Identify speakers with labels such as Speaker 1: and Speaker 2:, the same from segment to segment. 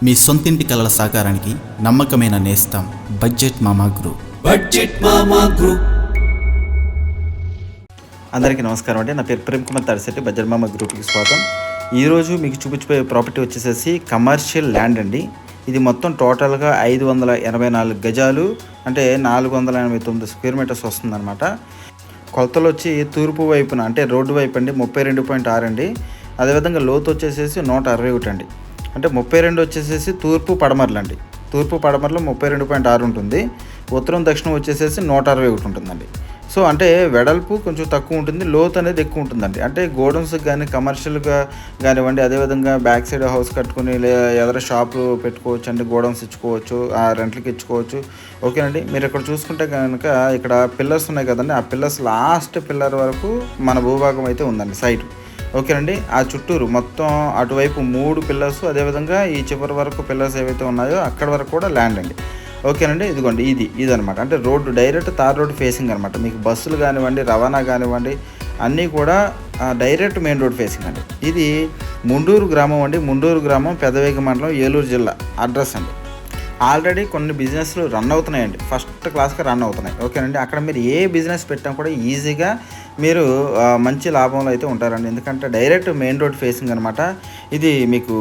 Speaker 1: మీ సొంతింటి కలల సాకారానికి నమ్మకమైన నేస్తం బడ్జెట్ మామా గ్రూప్. అందరికీ నమస్కారం అండి. నా పేరు ప్రేమ్ కుమార్ తాడిశెట్టి. బడ్జెట్ మామా గ్రూప్కి స్వాగతం. ఈరోజు మీకు చూపించిపోయే ప్రాపర్టీ వచ్చేసేసి కమర్షియల్ ల్యాండ్ అండి. ఇది మొత్తం టోటల్గా 584 గజాలు, అంటే 489 స్క్వేర్ మీటర్స్ వస్తుందన్నమాట. కొలతలు వచ్చి తూర్పు వైపున అంటే రోడ్డు వైపు అండి 32.6 అండి. అదేవిధంగా లోతు వచ్చేసేసి 161 అండి. అంటే 32 వచ్చేసేసి తూర్పు పడమరలు అండి. తూర్పు పడమరలో 32.6 ఉంటుంది. ఉత్తరం దక్షిణం వచ్చేసేసి 161 ఉంటుందండి. సో అంటే వెడల్పు కొంచెం తక్కువ ఉంటుంది, లోతు అనేది ఎక్కువ ఉంటుందండి. అంటే గోడౌన్స్కి కానీ కమర్షియల్గా కానివ్వండి, అదేవిధంగా బ్యాక్ సైడ్ హౌస్ కట్టుకుని ఎదర షాపు పెట్టుకోవచ్చు అండి, గోడౌన్స్ ఇచ్చుకోవచ్చు, ఆ రెంట్లకి ఇచ్చుకోవచ్చు. ఓకేనండి. మీరు ఇక్కడ చూసుకుంటే కనుక ఇక్కడ పిల్లర్స్ ఉన్నాయి కదండి, ఆ పిల్లర్స్ లాస్ట్ పిల్లర్ వరకు మన భూభాగం అయితే ఉందండి సైట్. ఓకేనండి. ఆ చుట్టూరు మొత్తం అటువైపు 3 పిల్లర్స్, అదేవిధంగా ఈ చివరి వరకు పిల్లర్స్ ఏవైతే ఉన్నాయో అక్కడ వరకు కూడా ల్యాండ్ అండి. ఓకేనండి. ఇదిగోండి ఇదనమాట. అంటే road direct tar road facing అనమాట. మీకు బస్సులు కానివ్వండి, రవాణా కానివ్వండి, అన్నీ కూడా డైరెక్ట్ మెయిన్ రోడ్ ఫేసింగ్ అండి. ఇది ముండూరు గ్రామం అండి. ముండూరు గ్రామం, పెదవేగి మండలం, ఏలూరు జిల్లా అడ్రస్ అండి. ఆల్రెడీ కొన్ని బిజినెస్లు రన్ అవుతున్నాయండి, ఫస్ట్ క్లాస్గా రన్ అవుతున్నాయి. ఓకేనండి. అక్కడ మీరు ఏ బిజినెస్ పెట్టినా కూడా ఈజీగా మీరు మంచి లాభంలో అయితే ఉంటారండి. ఎందుకంటే డైరెక్ట్ మెయిన్ రోడ్ ఫేసింగ్ అనమాట. ఇది మీకు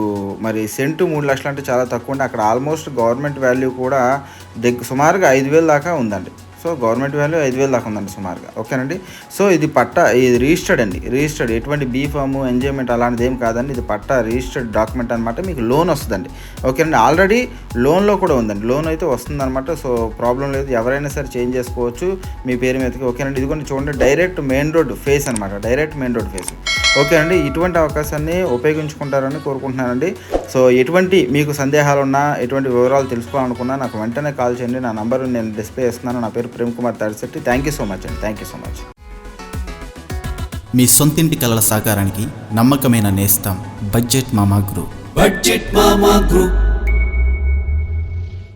Speaker 1: మరి సెంటు 3 లక్షలు అంటే చాలా తక్కువ అండి. అక్కడ ఆల్మోస్ట్ గవర్నమెంట్ వాల్యూ కూడా సుమారుగా 5,000 దాకా ఉందండి. సో గవర్నమెంట్ వాల్యూ 5,000 దాకా ఉందండి సుమారుగా. ఓకేనండి. సో ఇది ఇది రిజిస్టర్డ్ అండి. రిజిస్టర్డ్, ఎటువంటి బీఫామ్ ఎంజాయ్మెంట్ అలాంటిది ఏం కాదండి. ఇది రిజిస్టర్డ్ డాక్యుమెంట్ అనమాట. మీకు లోన్ వస్తుందండి. ఓకేనండి. ఆల్రెడీ లోన్లో కూడా ఉందండి. లోన్ అయితే వస్తుందన్నమాట. సో ప్రాబ్లం లేదు, ఎవరైనా సరే చేంజ్ చేసుకోవచ్చు మీ పేరు మీదకి. ఓకేనండి. ఇదిగోండి చూడండి, డైరెక్ట్ మెయిన్ రోడ్ ఫేస్ అనమాట. Direct main road face. ఓకేనండి. ఇటువంటి అవకాశాన్ని ఉపయోగించుకుంటారని కోరుకుంటున్నానండి. సో ఎటువంటి మీకు సందేహాలు ఉన్నా, ఎటువంటి వివరాలు తెలుసుకోవాలనుకున్నా నాకు వెంటనే కాల్ చేయండి. నా నంబర్ నేను డిస్ప్లే చేస్తున్నాను. నా పేరు Prem Kumar Tadisetti. Thank you so much అండి. Thank you so much. మీ సొంతింటి కలల సాకారానికి నమ్మకమైన నేస్తం బడ్జెట్ మామా గ్రూప్.